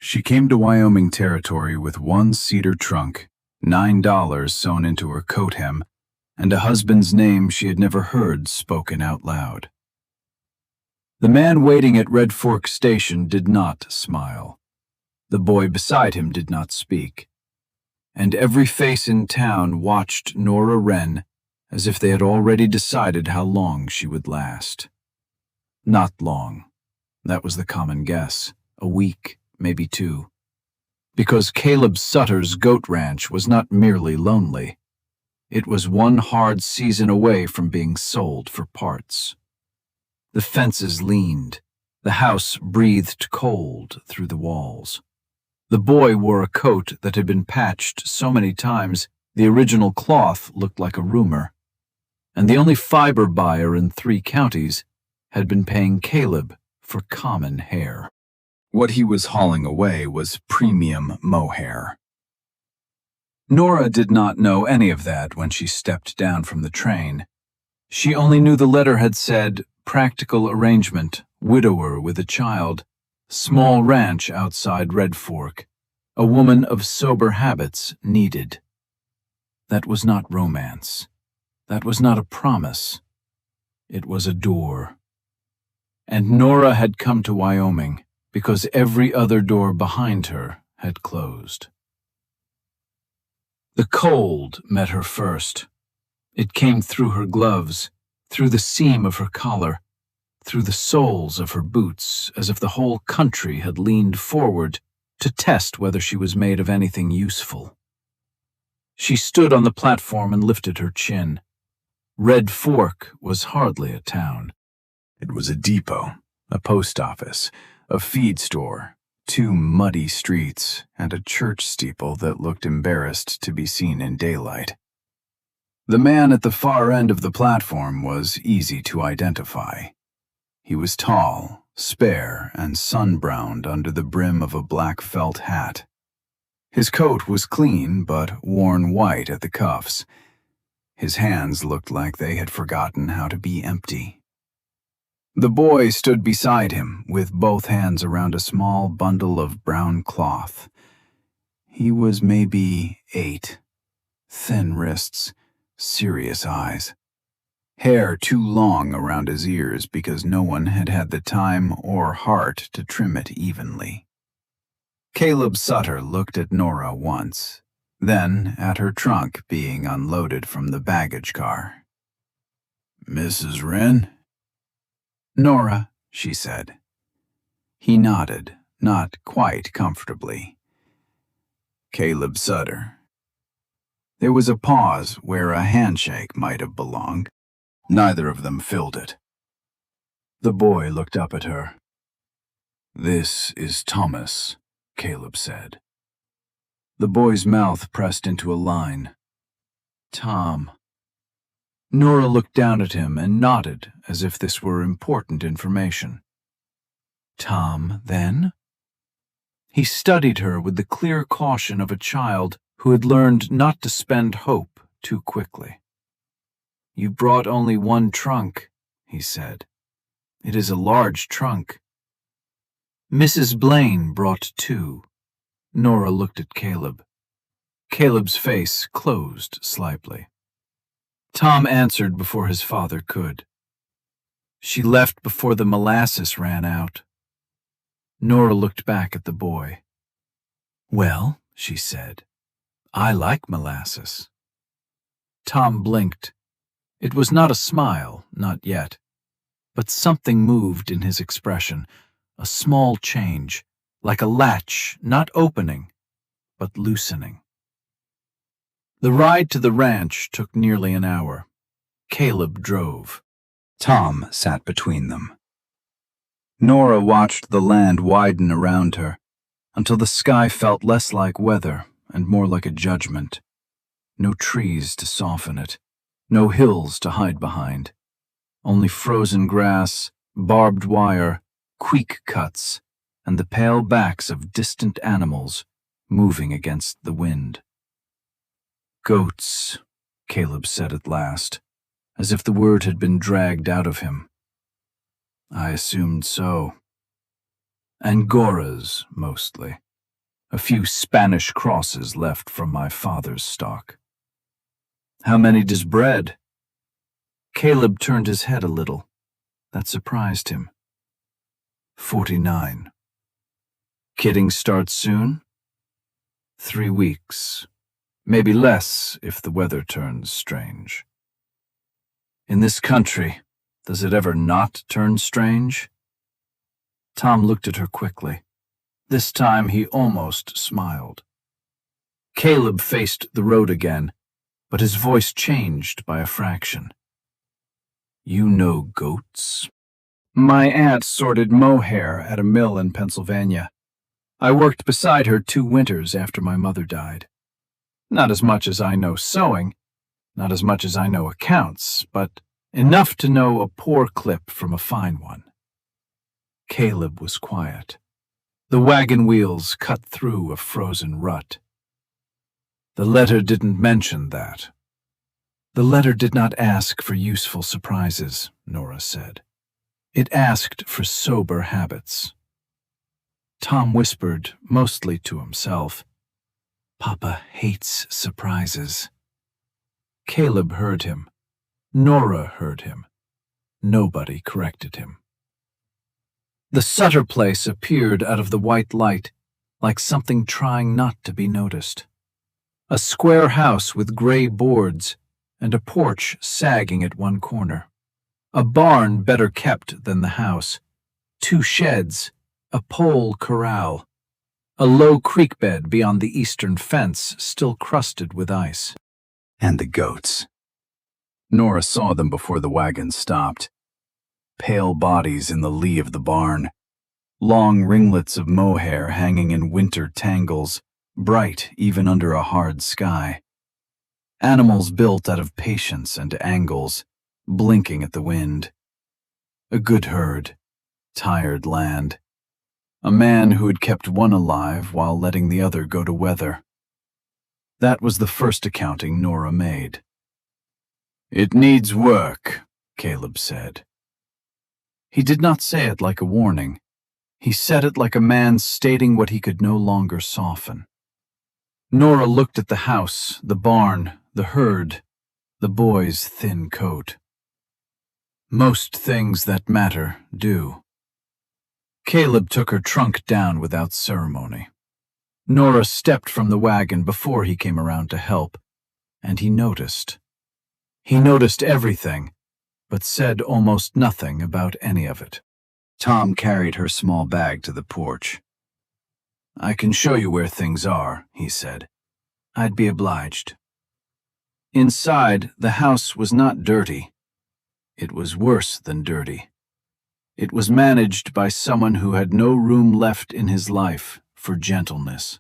She came to Wyoming territory with one cedar trunk, $9 sewn into her coat hem, and a husband's name she had never heard spoken out loud. The man waiting at Red Fork Station did not smile. The boy beside him did not speak. And every face in town watched Nora Wren as if they had already decided how long she would last. Not long. That was the common guess. A week, maybe 2. Because Caleb Sutter's goat ranch was not merely lonely. It was one hard season away from being sold for parts. The fences leaned. The house breathed cold through the walls. The boy wore a coat that had been patched so many times the original cloth looked like a rumor. And the only fiber buyer in 3 counties had been paying Caleb for common hair. What he was hauling away was premium mohair. Nora did not know any of that when she stepped down from the train. She only knew the letter had said, "Practical arrangement, widower with a child, small ranch outside Red Fork, a woman of sober habits needed." That was not romance. That was not a promise. It was a door. And Nora had come to Wyoming because every other door behind her had closed. The cold met her first. It came through her gloves, through the seam of her collar, through the soles of her boots, as if the whole country had leaned forward to test whether she was made of anything useful. She stood on the platform and lifted her chin. Red Fork was hardly a town. It was a depot, a post office, a feed store, 2 muddy streets, and a church steeple that looked embarrassed to be seen in daylight. The man at the far end of the platform was easy to identify. He was tall, spare, and sun-browned under the brim of a black felt hat. His coat was clean but worn white at the cuffs. His hands looked like they had forgotten how to be empty. The boy stood beside him, with both hands around a small bundle of brown cloth. He was maybe 8. Thin wrists, serious eyes. Hair too long around his ears because no one had had the time or heart to trim it evenly. Caleb Sutter looked at Nora once, then at her trunk being unloaded from the baggage car. "Mrs. Wren?" "Nora," she said. He nodded, not quite comfortably. "Caleb Sutter." There was a pause where a handshake might have belonged. Neither of them filled it. The boy looked up at her. "This is Thomas," Caleb said. The boy's mouth pressed into a line. "Tom." Nora looked down at him and nodded as if this were important information. "Tom, then?" He studied her with the clear caution of a child who had learned not to spend hope too quickly. "You brought only 1 trunk," he said. "It is a large trunk." "Mrs. Blaine brought 2. Nora looked at Caleb. Caleb's face closed slightly. Tom answered before his father could. "She left before the molasses ran out." Nora looked back at the boy. "Well," she said, "I like molasses." Tom blinked. It was not a smile, not yet, but something moved in his expression, a small change, like a latch not opening, but loosening. The ride to the ranch took nearly an hour. Caleb drove. Tom sat between them. Nora watched the land widen around her until the sky felt less like weather and more like a judgment. No trees to soften it, no hills to hide behind. Only frozen grass, barbed wire, creek cuts, and the pale backs of distant animals moving against the wind. "Goats," Caleb said at last, as if the word had been dragged out of him. "I assumed so. Angoras, mostly." a few Spanish crosses left from my father's stock. How many does bread? Caleb turned his head a little. That surprised him. 49. Kidding starts soon? 3 weeks. Maybe less if the weather turns strange. In this country, does it ever not turn strange? Tom looked at her quickly. This time he almost smiled. Caleb faced the road again, but his voice changed by a fraction. You know goats? My aunt sorted mohair at a mill in Pennsylvania. I worked beside her 2 winters after my mother died. Not as much as I know sewing, not as much as I know accounts, but enough to know a poor clip from a fine one. Caleb was quiet. The wagon wheels cut through a frozen rut. The letter didn't mention that. The letter did not ask for useful surprises, Nora said. It asked for sober habits. Tom whispered, mostly to himself, Papa hates surprises. Caleb heard him. Nora heard him. Nobody corrected him. The Sutter place appeared out of the white light, like something trying not to be noticed. A square house with gray boards and a porch sagging at one corner. A barn better kept than the house. 2 sheds, a pole corral. A low creek bed beyond the eastern fence still crusted with ice. And the goats. Nora saw them before the wagon stopped. Pale bodies in the lee of the barn. Long ringlets of mohair hanging in winter tangles, bright even under a hard sky. Animals built out of patience and angles, blinking at the wind. A good herd, tired land. A man who had kept one alive while letting the other go to weather. That was the first accounting Nora made. It needs work, Caleb said. He did not say it like a warning. He said it like a man stating what he could no longer soften. Nora looked at the house, the barn, the herd, the boy's thin coat. Most things that matter do. Caleb took her trunk down without ceremony. Nora stepped from the wagon before he came around to help, and he noticed. He noticed everything, but said almost nothing about any of it. Tom carried her small bag to the porch. I can show you where things are, he said. I'd be obliged. Inside, the house was not dirty. It was worse than dirty. It was managed by someone who had no room left in his life for gentleness.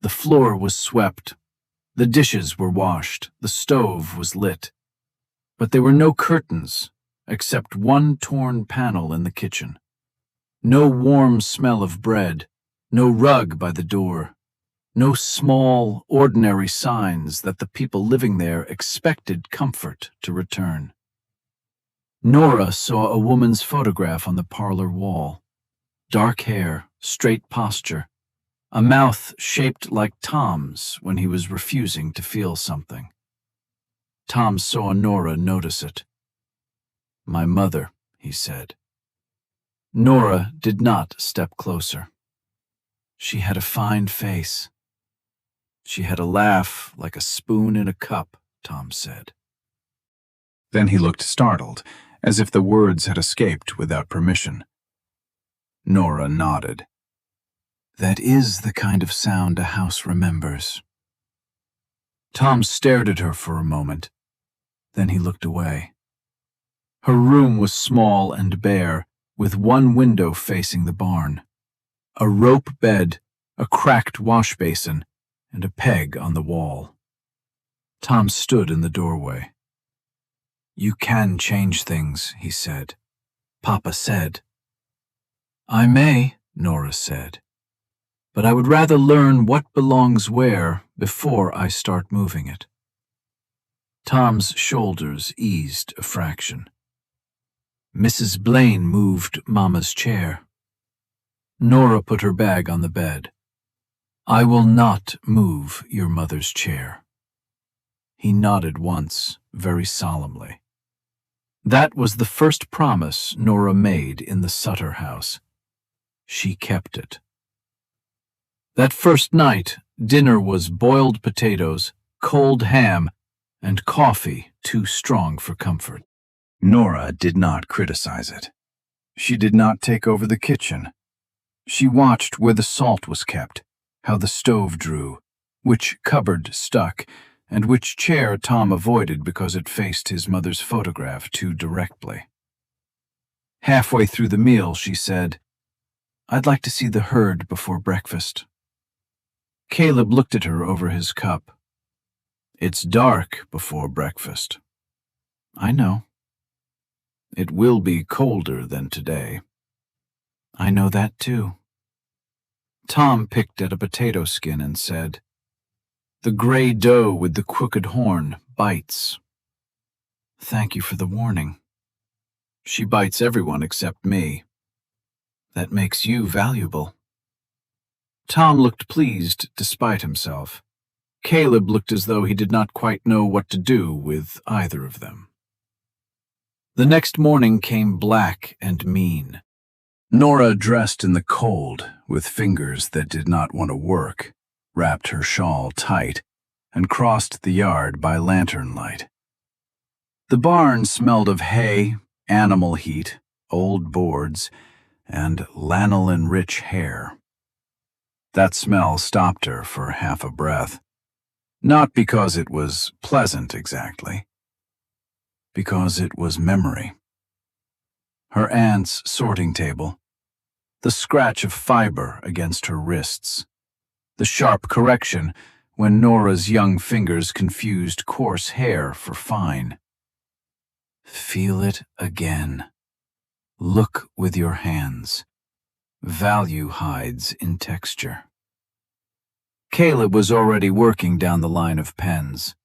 The floor was swept. The dishes were washed. The stove was lit. But there were no curtains, except one torn panel in the kitchen. No warm smell of bread, no rug by the door, no small, ordinary signs that the people living there expected comfort to return. Nora saw a woman's photograph on the parlor wall. Dark hair, straight posture, a mouth shaped like Tom's when he was refusing to feel something. Tom saw Nora notice it. My mother, he said. Nora did not step closer. She had a fine face. She had a laugh like a spoon in a cup, Tom said. Then he looked startled, as if the words had escaped without permission. Nora nodded. That is the kind of sound a house remembers. Tom stared at her for a moment. Then he looked away. Her room was small and bare, with one window facing the barn. A rope bed, a cracked wash basin, and a peg on the wall. Tom stood in the doorway. You can change things, he said. Papa said. I may, Nora said, but I would rather learn what belongs where before I start moving it. Tom's shoulders eased a fraction. Mrs. Blaine moved Mama's chair. Nora put her bag on the bed. I will not move your mother's chair. He nodded once, very solemnly. That was the first promise Nora made in the Sutter house. She kept it. That first night, dinner was boiled potatoes, cold ham, and coffee too strong for comfort. Nora did not criticize it. She did not take over the kitchen. She watched where the salt was kept, how the stove drew, which cupboard stuck, and which chair Tom avoided because it faced his mother's photograph too directly. Halfway through the meal, she said, "I'd like to see the herd before breakfast." Caleb looked at her over his cup. "It's dark before breakfast." "I know." "It will be colder than today." "I know that too." Tom picked at a potato skin and said, "The gray doe with the crooked horn bites." "Thank you for the warning." "She bites everyone except me." "That makes you valuable." Tom looked pleased despite himself. Caleb looked as though he did not quite know what to do with either of them. The next morning came black and mean. Nora, dressed in the cold, with fingers that did not want to work, wrapped her shawl tight and crossed the yard by lantern light. The barn smelled of hay, animal heat, old boards, and lanolin-rich hair. That smell stopped her for half a breath, not because it was pleasant exactly, because it was memory. Her aunt's sorting table, the scratch of fiber against her wrists, the sharp correction when Nora's young fingers confused coarse hair for fine. Feel it again. Look with your hands. Value hides in texture. Caleb was already working down the line of pens.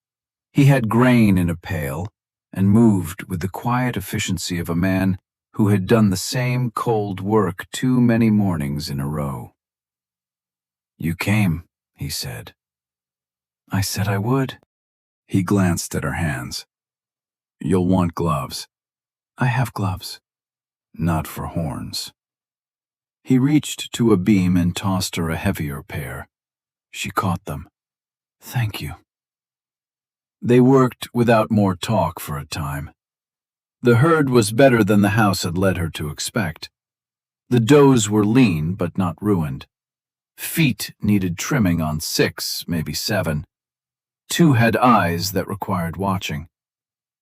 He had grain in a pail and moved with the quiet efficiency of a man who had done the same cold work too many mornings in a row. "You came," he said. "I said I would." He glanced at her hands. "You'll want gloves." "I have gloves." "Not for horns." He reached to a beam and tossed her a heavier pair. She caught them. "Thank you." They worked without more talk for a time. The herd was better than the house had led her to expect. The does were lean but not ruined. Feet needed trimming on 6, maybe 7. 2 had eyes that required watching.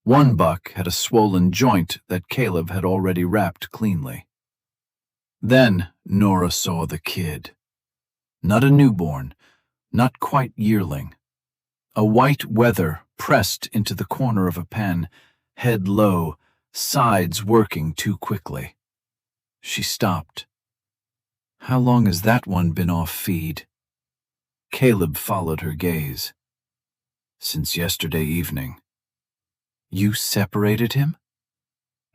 1 buck had a swollen joint that Caleb had already wrapped cleanly. Then Nora saw the kid. Not a newborn, not quite yearling. A white wether pressed into the corner of a pen, head low, sides working too quickly. She stopped. "How long has that one been off feed?" Caleb followed her gaze. "Since yesterday evening." "You separated him?"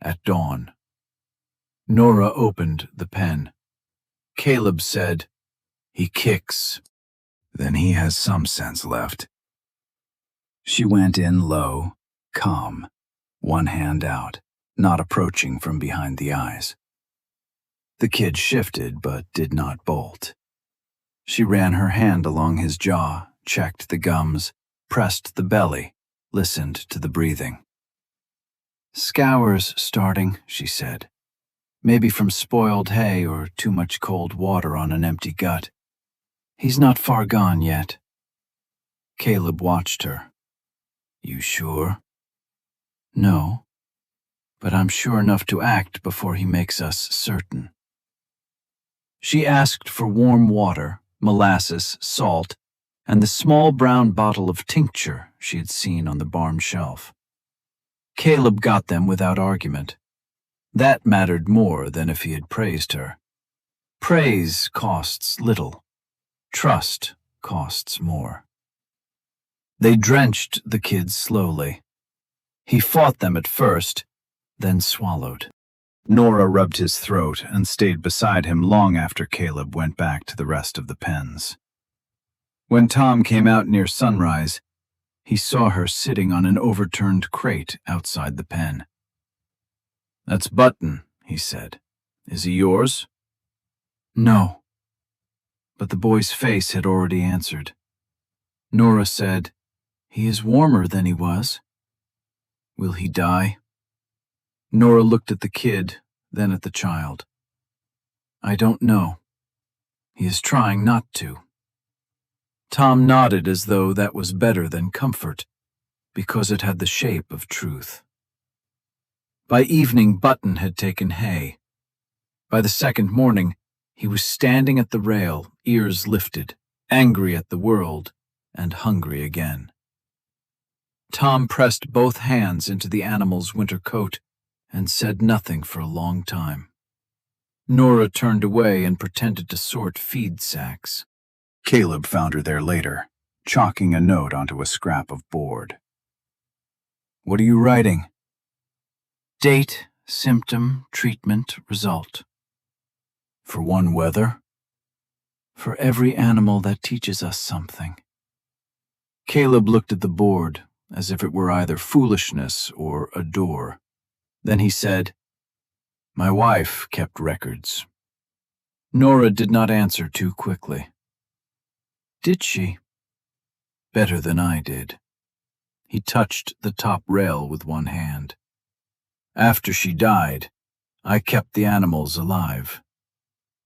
"At dawn." Nora opened the pen. Caleb said, "He kicks. Then he has some sense left." She went in low, calm, one hand out, not approaching from behind the eyes. The kid shifted but did not bolt. She ran her hand along his jaw, checked the gums, pressed the belly, listened to the breathing. "Scours starting," she said. "Maybe from spoiled hay or too much cold water on an empty gut. He's not far gone yet." Caleb watched her. "You sure?" "No, but I'm sure enough to act before he makes us certain." She asked for warm water, molasses, salt, and the small brown bottle of tincture she had seen on the barn shelf. Caleb got them without argument. That mattered more than if he had praised her. Praise costs little. Trust costs more. They drenched the kids slowly. He fought them at first, then swallowed. Nora rubbed his throat and stayed beside him long after Caleb went back to the rest of the pens. When Tom came out near sunrise, he saw her sitting on an overturned crate outside the pen. "That's Button," he said. "Is he yours?" "No." But the boy's face had already answered. Nora said, "He is warmer than he was." "Will he die?" Nora looked at the kid, then at the child. "I don't know. He is trying not to." Tom nodded as though that was better than comfort, because it had the shape of truth. By evening, Button had taken hay. By the second morning, he was standing at the rail, ears lifted, angry at the world, and hungry again. Tom pressed both hands into the animal's winter coat and said nothing for a long time. Nora turned away and pretended to sort feed sacks. Caleb found her there later, chalking a note onto a scrap of board. "What are you writing?" "Date, symptom, treatment, result." "For one weather?" "For every animal that teaches us something." Caleb looked at the board, as if it were either foolishness or a door. Then he said, "My wife kept records." Nora did not answer too quickly. "Did she?" "Better than I did." He touched the top rail with one hand. "After she died, I kept the animals alive.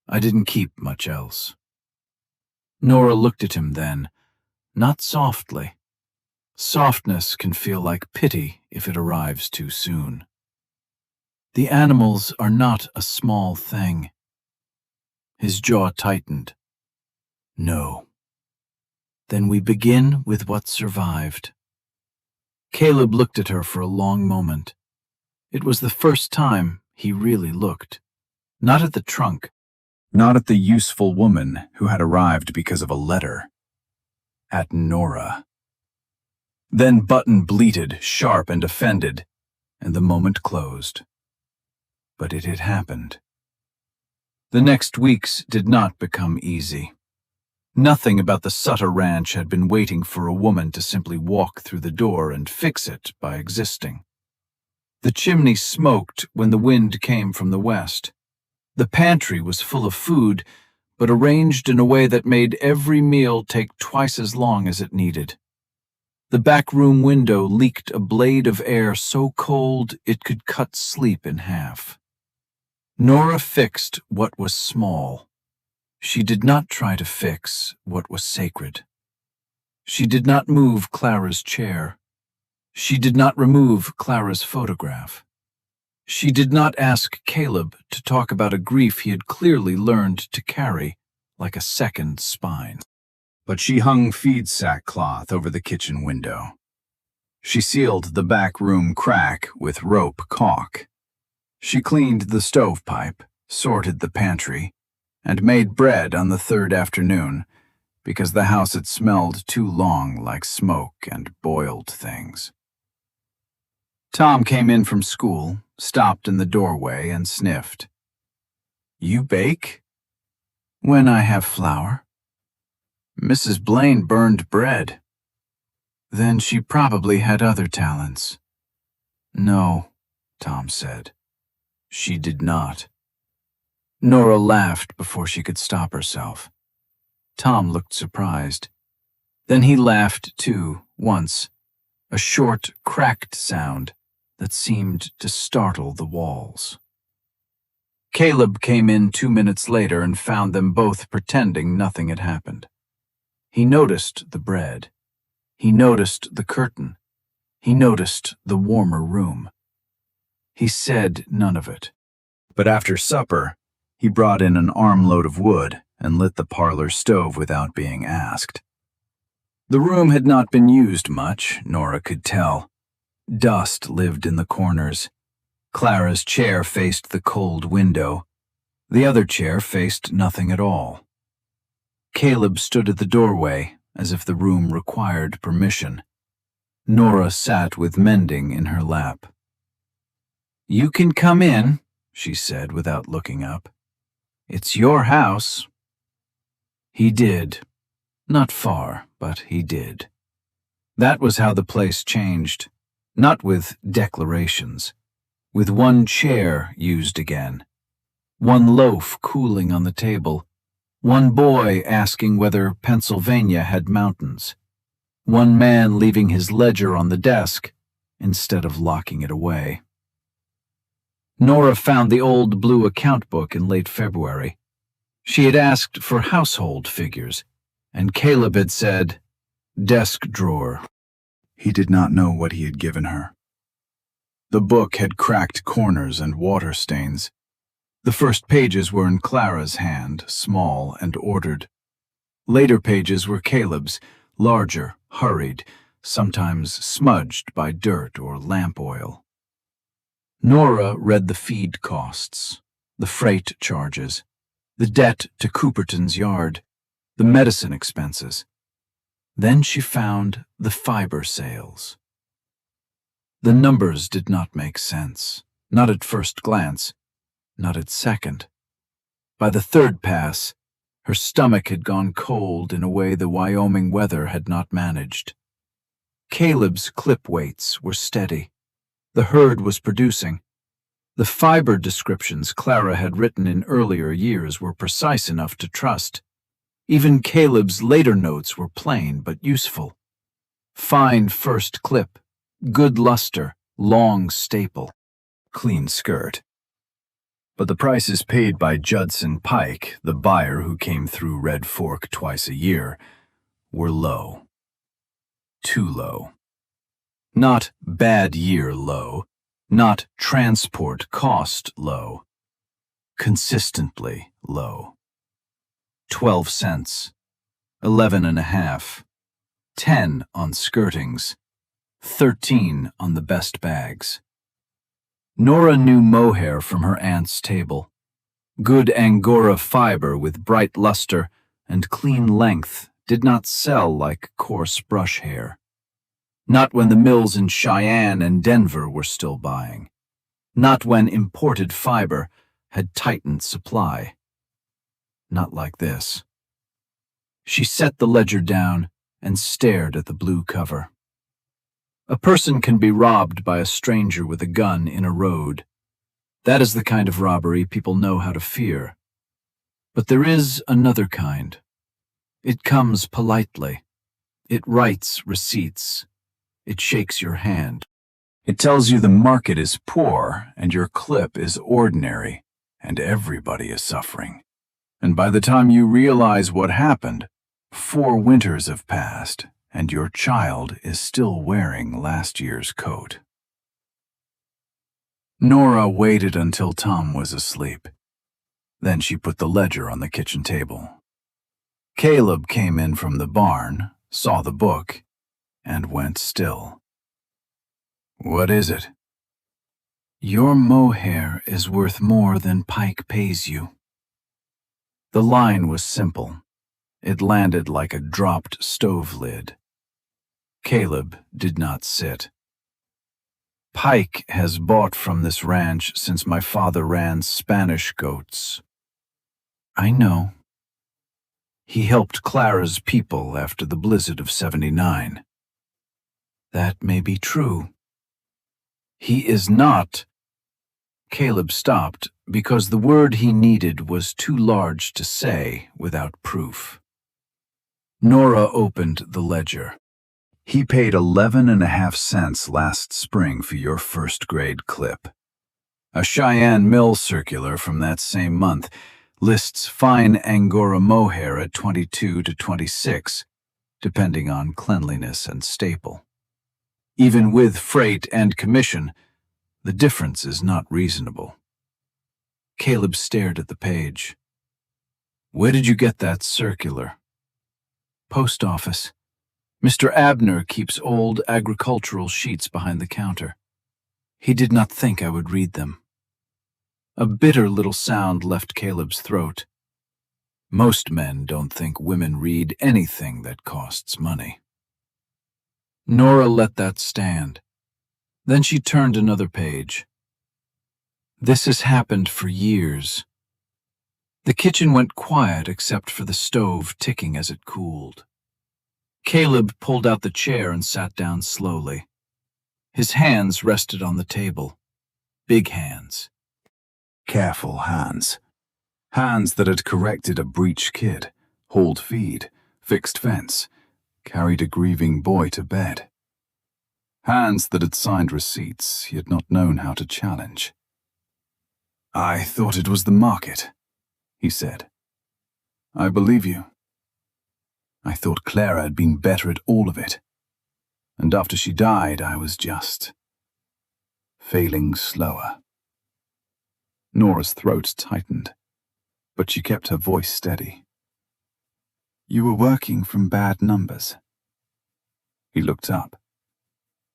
I didn't keep much else." Nora looked at him then, not softly. Softness can feel like pity if it arrives too soon. "The animals are not a small thing." His jaw tightened. "No." "Then we begin with what survived." Caleb looked at her for a long moment. It was the first time he really looked. Not at the trunk, not at the useful woman who had arrived because of a letter. At Nora. Then Button bleated, sharp and offended, and the moment closed. But it had happened. The next weeks did not become easy. Nothing about the Sutter ranch had been waiting for a woman to simply walk through the door and fix it by existing. The chimney smoked when the wind came from the west. The pantry was full of food, but arranged in a way that made every meal take twice as long as it needed. The back room window leaked a blade of air so cold it could cut sleep in half. Nora fixed what was small. She did not try to fix what was sacred. She did not move Clara's chair. She did not remove Clara's photograph. She did not ask Caleb to talk about a grief he had clearly learned to carry like a second spine. But she hung feed sack cloth over the kitchen window. She sealed the back room crack with rope caulk. She cleaned the stovepipe, sorted the pantry, and made bread on the third afternoon because the house had smelled too long like smoke and boiled things. Tom came in from school, stopped in the doorway, and sniffed. "You bake?" "When I have flour." "Mrs. Blaine burned bread." "Then she probably had other talents." "No," Tom said. "She did not." Nora laughed before she could stop herself. Tom looked surprised. Then he laughed too, once, a short, cracked sound that seemed to startle the walls. Caleb came in 2 minutes later and found them both pretending nothing had happened. He noticed the bread. He noticed the curtain. He noticed the warmer room. He said none of it. But after supper, he brought in an armload of wood and lit the parlor stove without being asked. The room had not been used much, Nora could tell. Dust lived in the corners. Clara's chair faced the cold window. The other chair faced nothing at all. Caleb stood at the doorway, as if the room required permission. Nora sat with mending in her lap. "You can come in," she said without looking up. "It's your house." He did. Not far, but he did. That was how the place changed, not with declarations, with one chair used again, one loaf cooling on the table, one boy asking whether Pennsylvania had mountains, one man leaving his ledger on the desk instead of locking it away. Nora found the old blue account book in late February. She had asked for household figures, and Caleb had said, "desk drawer." He did not know what he had given her. The book had cracked corners and water stains. The first pages were in Clara's hand, small and ordered. Later pages were Caleb's, larger, hurried, sometimes smudged by dirt or lamp oil. Nora read the feed costs, the freight charges, the debt to Cooperton's yard, the medicine expenses. Then she found the fiber sales. The numbers did not make sense, not at first glance, not at second. By the third pass, her stomach had gone cold in a way the Wyoming weather had not managed. Caleb's clip weights were steady. The herd was producing. The fiber descriptions Clara had written in earlier years were precise enough to trust. Even Caleb's later notes were plain but useful. Fine first clip, good luster, long staple, clean skirt. But the prices paid by Judson Pike, the buyer who came through Red Fork twice a year, were low. Too low. Not bad year low, not transport cost low. Consistently low. 12 cents, 11.5, 10 on skirtings, 13 on the best bags. Nora knew mohair from her aunt's table. Good Angora fiber with bright luster and clean length did not sell like coarse brush hair. Not when the mills in Cheyenne and Denver were still buying. Not when imported fiber had tightened supply. Not like this. She set the ledger down and stared at the blue cover. A person can be robbed by a stranger with a gun in a road. That is the kind of robbery people know how to fear. But there is another kind. It comes politely. It writes receipts. It shakes your hand. It tells you the market is poor and your clip is ordinary and everybody is suffering. And by the time you realize what happened, 4 winters have passed and your child is still wearing last year's coat. Nora waited until Tom was asleep. Then she put the ledger on the kitchen table. Caleb came in from the barn, saw the book, and went still. "What is it?" "Your mohair is worth more than Pike pays you." The line was simple. It landed like a dropped stove lid. Caleb did not sit. "Pike has bought from this ranch since my father ran Spanish goats." "I know." "He helped Clara's people after the blizzard of '79. "That may be true." "He is not—" Caleb stopped because the word he needed was too large to say without proof. Nora opened the ledger. "He paid 11.5 cents last spring for your first-grade clip. A Cheyenne Mill circular from that same month lists fine Angora mohair at 22 to 26, depending on cleanliness and staple. Even with freight and commission, the difference is not reasonable." Caleb stared at the page. "Where did you get that circular?" "Post office. Mr. Abner keeps old agricultural sheets behind the counter. He did not think I would read them." A bitter little sound left Caleb's throat. Most men don't think women read anything that costs money. Nora let that stand. Then she turned another page. "This has happened for years." The kitchen went quiet except for the stove ticking as it cooled. Caleb pulled out the chair and sat down slowly. His hands rested on the table. Big hands. Careful hands. Hands that had corrected a breech kid, hauled feed, fixed fence, carried a grieving boy to bed. Hands that had signed receipts he had not known how to challenge. "I thought it was the market," he said. "I believe you. I thought Clara had been better at all of it. And after she died, I was just failing slower." Nora's throat tightened, but she kept her voice steady. "You were working from bad numbers." He looked up.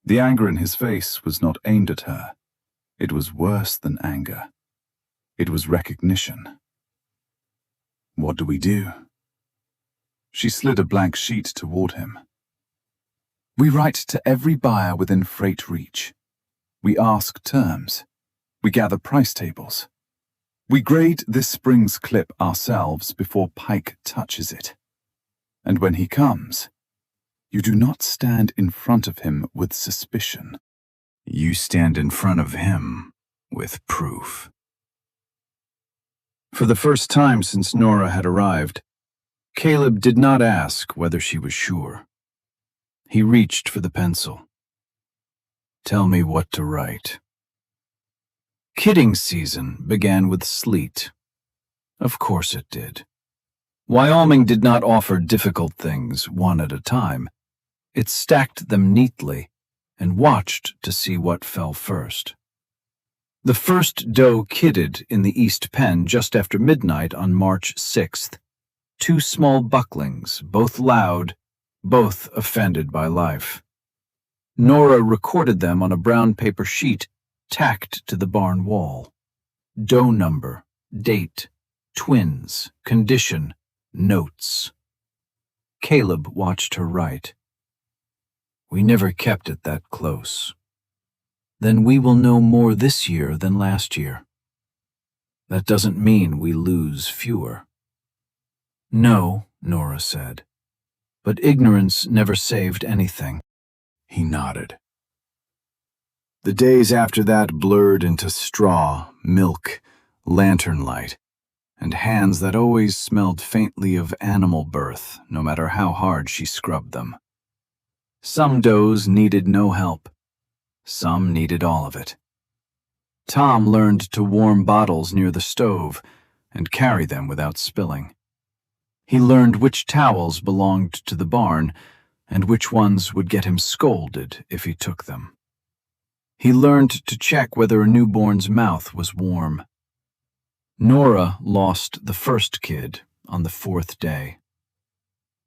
The anger in his face was not aimed at her. It was worse than anger. It was recognition. "What do we do?" She slid a blank sheet toward him. "We write to every buyer within freight reach. We ask terms. We gather price tables. We grade this spring's clip ourselves before Pike touches it. And when he comes, you do not stand in front of him with suspicion. You stand in front of him with proof." For the first time since Nora had arrived, Caleb did not ask whether she was sure. He reached for the pencil. "Tell me what to write." Kidding season began with sleet. Of course it did. Wyoming did not offer difficult things one at a time. It stacked them neatly and watched to see what fell first. The first doe kidded in the East Pen just after midnight on March 6th. 2 small bucklings, both loud, both offended by life. Nora recorded them on a brown paper sheet tacked to the barn wall. Doe number, date, twins, condition, notes. Caleb watched her write. "We never kept it that close." "Then we will know more this year than last year." "That doesn't mean we lose fewer." "No," Nora said, "but ignorance never saved anything." He nodded. The days after that blurred into straw, milk, lantern light, and hands that always smelled faintly of animal birth, no matter how hard she scrubbed them. Some does needed no help. Some needed all of it. Tom learned to warm bottles near the stove and carry them without spilling. He learned which towels belonged to the barn and which ones would get him scolded if he took them. He learned to check whether a newborn's mouth was warm. Nora lost the first kid on the 4th day.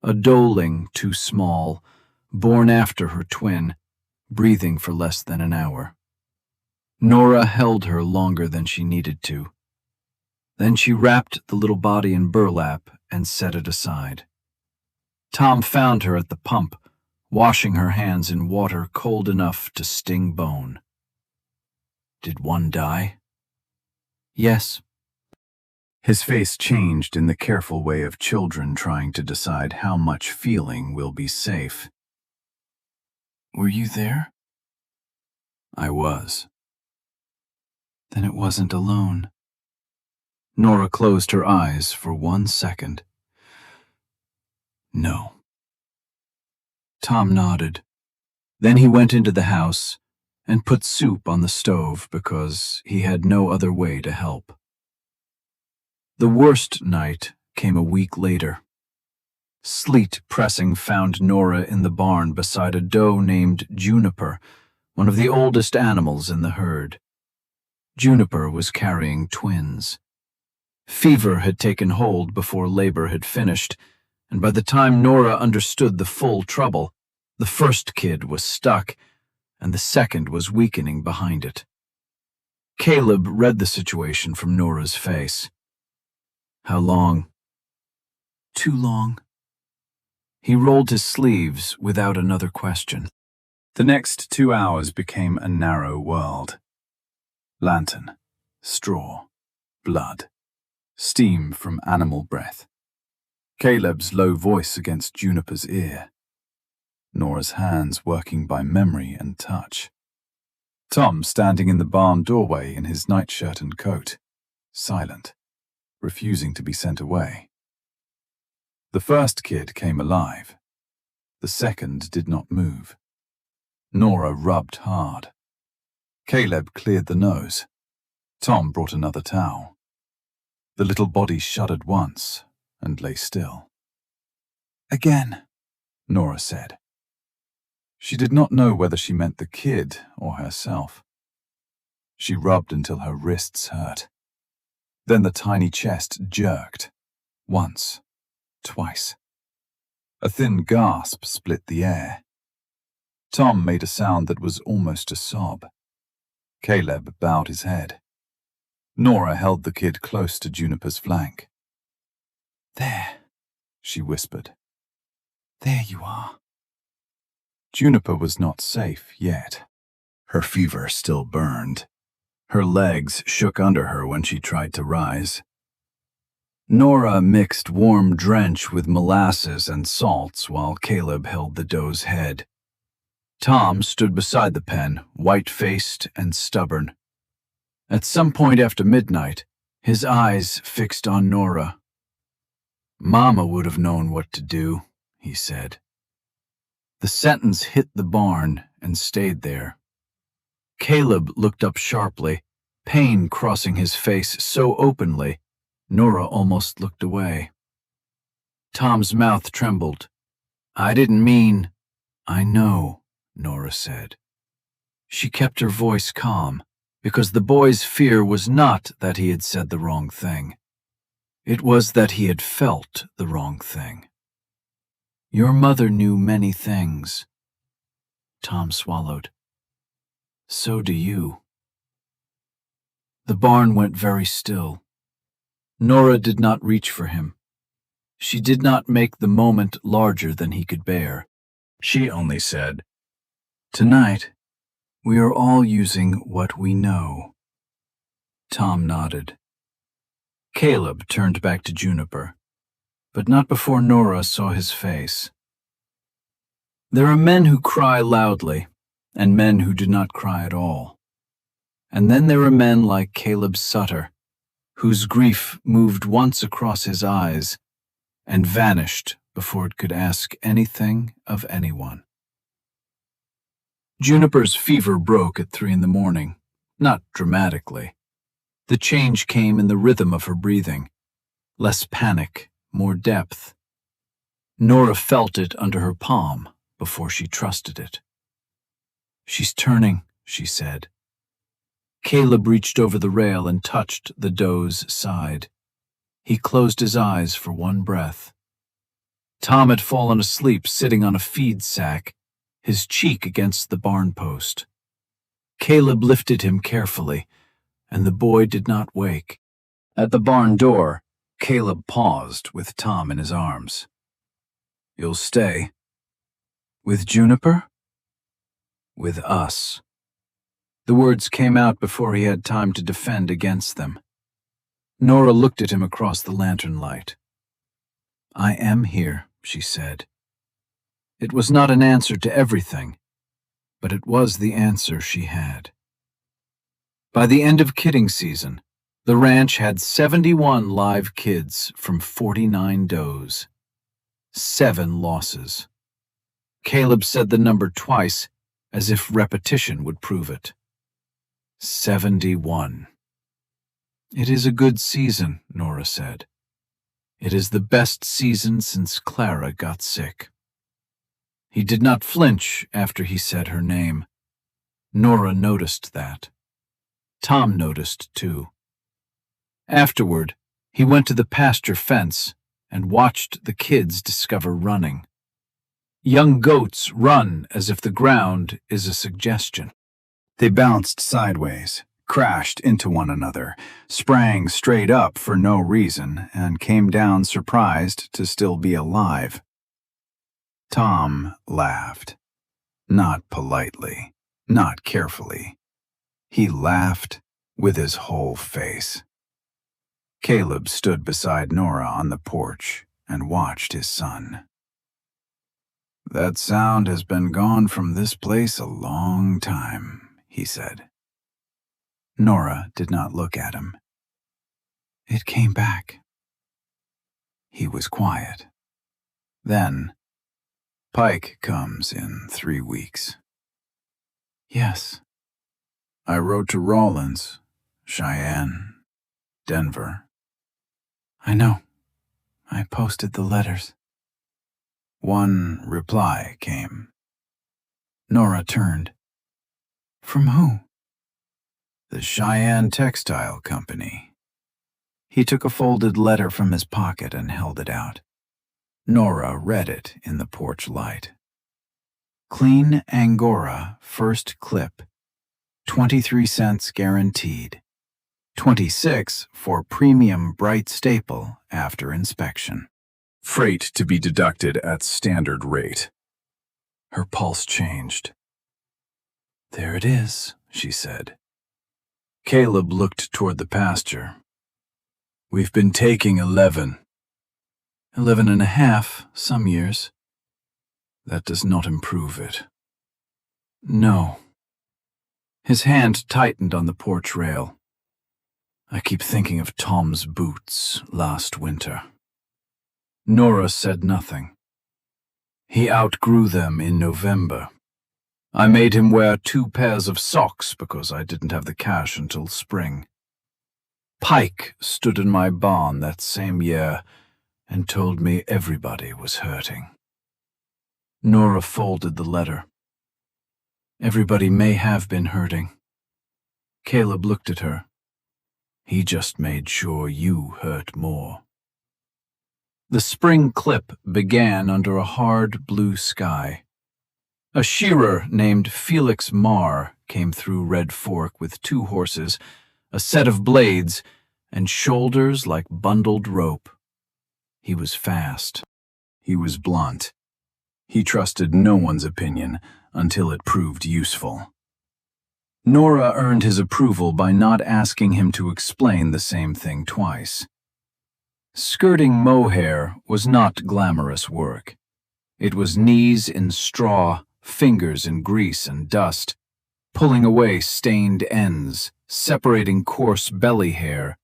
A doeling too small, born after her twin, breathing for less than an hour. Nora held her longer than she needed to. Then she wrapped the little body in burlap and set it aside. Tom found her at the pump, washing her hands in water cold enough to sting bone. "Did one die?" "Yes." His face changed in the careful way of children trying to decide how much feeling will be safe. "Were you there?" "I was." "Then it wasn't alone." Nora closed her eyes for 1 second. "No." Tom nodded. Then he went into the house and put soup on the stove because he had no other way to help. The worst night came a week later. Sleet pressing found Nora in the barn beside a doe named Juniper, one of the oldest animals in the herd. Juniper was carrying twins. Fever had taken hold before labor had finished, and by the time Nora understood the full trouble, the first kid was stuck, and the second was weakening behind it. Caleb read the situation from Nora's face. "How long?" "Too long." He rolled his sleeves without another question. The next 2 hours became a narrow world. Lantern, straw, blood, steam from animal breath. Caleb's low voice against Juniper's ear. Nora's hands working by memory and touch. Tom standing in the barn doorway in his nightshirt and coat, silent, refusing to be sent away. The first kid came alive. The second did not move. Nora rubbed hard. Caleb cleared the nose. Tom brought another towel. The little body shuddered once and lay still. "Again," Nora said. She did not know whether she meant the kid or herself. She rubbed until her wrists hurt. Then the tiny chest jerked. Once, twice. A thin gasp split the air. Tom made a sound that was almost a sob. Caleb bowed his head. Nora held the kid close to Juniper's flank. "There," she whispered. "There you are." Juniper was not safe yet. Her fever still burned. Her legs shook under her when she tried to rise. Nora mixed warm drench with molasses and salts while Caleb held the doe's head. Tom stood beside the pen, white-faced and stubborn. At some point after midnight, his eyes fixed on Nora. "Mama would have known what to do," he said. The sentence hit the barn and stayed there. Caleb looked up sharply, pain crossing his face so openly, Nora almost looked away. Tom's mouth trembled. "I didn't mean—" "I know," Nora said. She kept her voice calm, because the boy's fear was not that he had said the wrong thing. It was that he had felt the wrong thing. "Your mother knew many things." Tom swallowed. "So do you." The barn went very still. Nora did not reach for him. She did not make the moment larger than he could bear. She only said, "Tonight, we are all using what we know." Tom nodded. Caleb turned back to Juniper, but not before Nora saw his face. There are men who cry loudly, and men who do not cry at all. And then there are men like Caleb Sutter, whose grief moved once across his eyes and vanished before it could ask anything of anyone. Juniper's fever broke at 3 a.m, not dramatically. The change came in the rhythm of her breathing. Less panic, more depth. Nora felt it under her palm before she trusted it. "She's turning," she said. Caleb reached over the rail and touched the doe's side. He closed his eyes for one breath. Tom had fallen asleep sitting on a feed sack, his cheek against the barn post. Caleb lifted him carefully, and the boy did not wake. At the barn door, Caleb paused with Tom in his arms. "You'll stay?" "With Juniper?" "With us." The words came out before he had time to defend against them. Nora looked at him across the lantern light. "I am here," she said. It was not an answer to everything, but it was the answer she had. By the end of kidding season, the ranch had 71 live kids from 49 does. 7 losses. Caleb said the number twice, as if repetition would prove it. 71. "It is a good season," Nora said. "It is the best season since Clara got sick." He did not flinch after he said her name. Nora noticed that. Tom noticed, too. Afterward, he went to the pasture fence and watched the kids discover running. Young goats run as if the ground is a suggestion. They bounced sideways, crashed into one another, sprang straight up for no reason, and came down surprised to still be alive. Tom laughed. Not politely, not carefully. He laughed with his whole face. Caleb stood beside Nora on the porch and watched his son. That sound has been gone from this place a long time, he said. Nora did not look at him. It came back. He was quiet. Then, Pike comes in 3 weeks. Yes. I wrote to Rawlins, Cheyenne, Denver. I know. I posted the letters. One reply came. Nora turned. From who? The Cheyenne Textile Company. He took a folded letter from his pocket and held it out. Nora read it in the porch light. Clean Angora first clip. 23 cents guaranteed. 26 for premium bright staple after inspection. Freight to be deducted at standard rate. Her pulse changed. There it is, she said. Caleb looked toward the pasture. We've been taking 11. 11 and a half, some years. That does not improve it. No. His hand tightened on the porch rail. I keep thinking of Tom's boots last winter. Nora said nothing. He outgrew them in November. I made him wear 2 pairs of socks because I didn't have the cash until spring. Pike stood in my barn that same year and told me everybody was hurting. Nora folded the letter. Everybody may have been hurting. Caleb looked at her. He just made sure you hurt more. The spring clip began under a hard blue sky. A shearer named Felix Marr came through Red Fork with 2 horses, a set of blades, and shoulders like bundled rope. He was fast. He was blunt. He trusted no one's opinion until it proved useful. Nora earned his approval by not asking him to explain the same thing twice. Skirting mohair was not glamorous work. It was knees in straw, fingers in grease and dust, pulling away stained ends, separating coarse belly hair,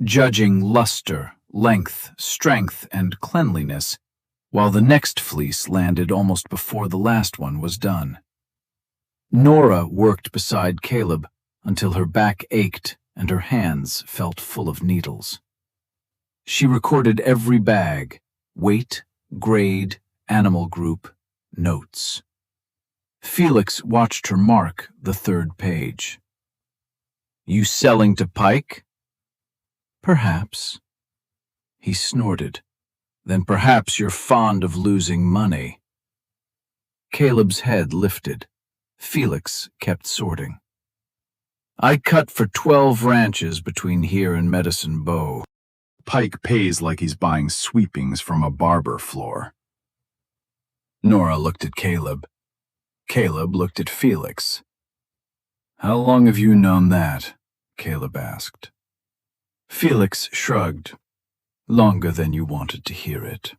judging luster, length, strength, and cleanliness, while the next fleece landed almost before the last one was done. Nora worked beside Caleb until her back ached and her hands felt full of needles. She recorded every bag, weight, grade, animal group, notes. Felix watched her mark the 3rd page. You selling to Pike? Perhaps. He snorted. Then perhaps you're fond of losing money. Caleb's head lifted. Felix kept sorting. I cut for 12 ranches between here and Medicine Bow. Pike pays like he's buying sweepings from a barber floor. Nora looked at Caleb. Caleb looked at Felix. How long have you known that? Caleb asked. Felix shrugged. Longer than you wanted to hear it.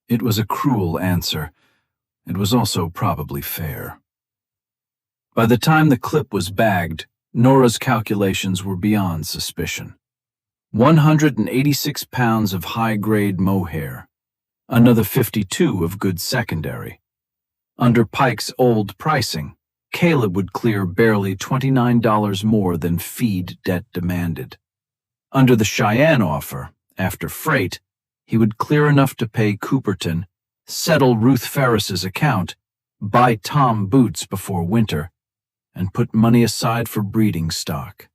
It was a cruel answer. It was also probably fair. By the time the clip was bagged, Nora's calculations were beyond suspicion. 186 pounds of high-grade mohair, another 52 of good secondary. Under Pike's old pricing, Caleb would clear barely $29 more than feed debt demanded. Under the Cheyenne offer, after freight, he would clear enough to pay Cooperton, settle Ruth Ferris's account, buy Tom boots before winter, and put money aside for breeding stock.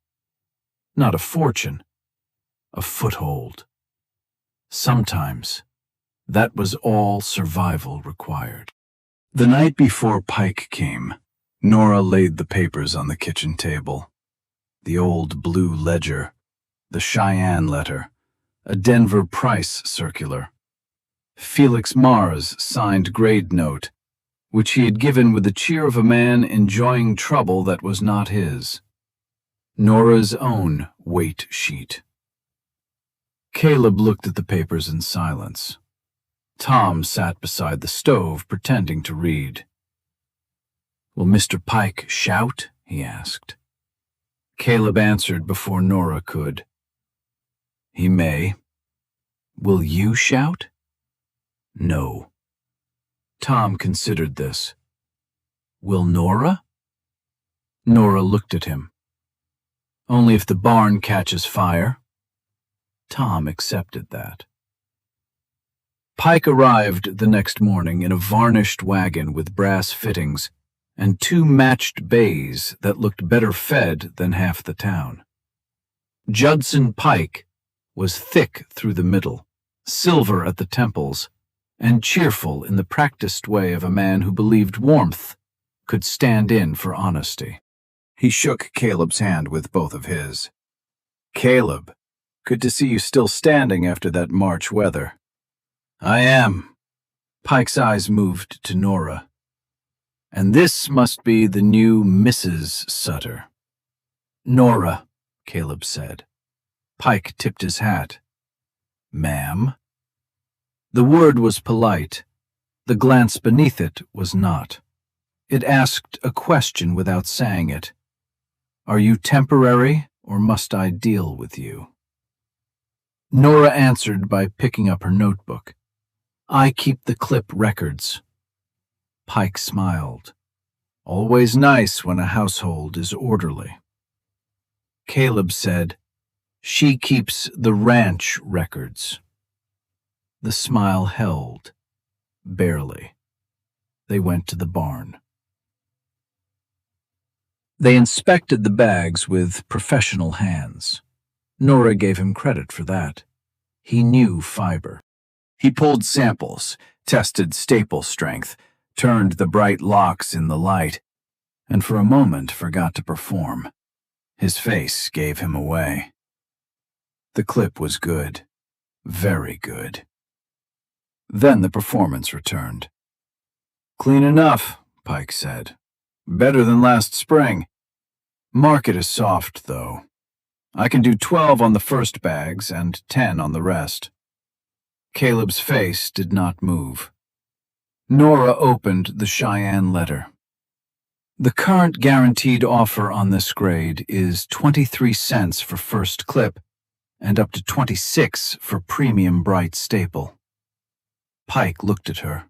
Not a fortune, a foothold. Sometimes, that was all survival required. The night before Pike came, Nora laid the papers on the kitchen table. The old blue ledger, the Cheyenne letter, a Denver price circular, Felix Marr's signed grade note, which he had given with the cheer of a man enjoying trouble that was not his, Nora's own weight sheet. Caleb looked at the papers in silence. Tom sat beside the stove, pretending to read. "Will Mr. Pike shout?" he asked. Caleb answered before Nora could. "He may." "Will you shout?" "No." Tom considered this. "Will Nora?" Nora looked at him. "Only if the barn catches fire." Tom accepted that. Pike arrived the next morning in a varnished wagon with brass fittings and 2 matched bays that looked better fed than half the town. Judson Pike was thick through the middle, silver at the temples, and cheerful in the practiced way of a man who believed warmth could stand in for honesty. He shook Caleb's hand with both of his. "Caleb, good to see you still standing after that March weather." "I am." Pike's eyes moved to Nora. "And this must be the new Mrs. Sutter." "Nora," Caleb said. Pike tipped his hat. "Ma'am?" The word was polite. The glance beneath it was not. It asked a question without saying it. "Are you temporary, or must I deal with you?" Nora answered by picking up her notebook. "I keep the clip records." Pike smiled. Always nice when a household is orderly. Caleb said, "She keeps the ranch records." The smile held, barely. They went to the barn. They inspected the bags with professional hands. Nora gave him credit for that. He knew fiber. He pulled samples, tested staple strength, turned the bright locks in the light, and for a moment forgot to perform. His face gave him away. The clip was good, very good. Then the performance returned. "Clean enough," Pike said. "Better than last spring. Market is soft, though. I can do 12 on the first bags and 10 on the rest." Caleb's face did not move. Nora opened the Cheyenne letter. "The current guaranteed offer on this grade is 23 cents for first clip and up to 26 for premium bright staple." Pike looked at her,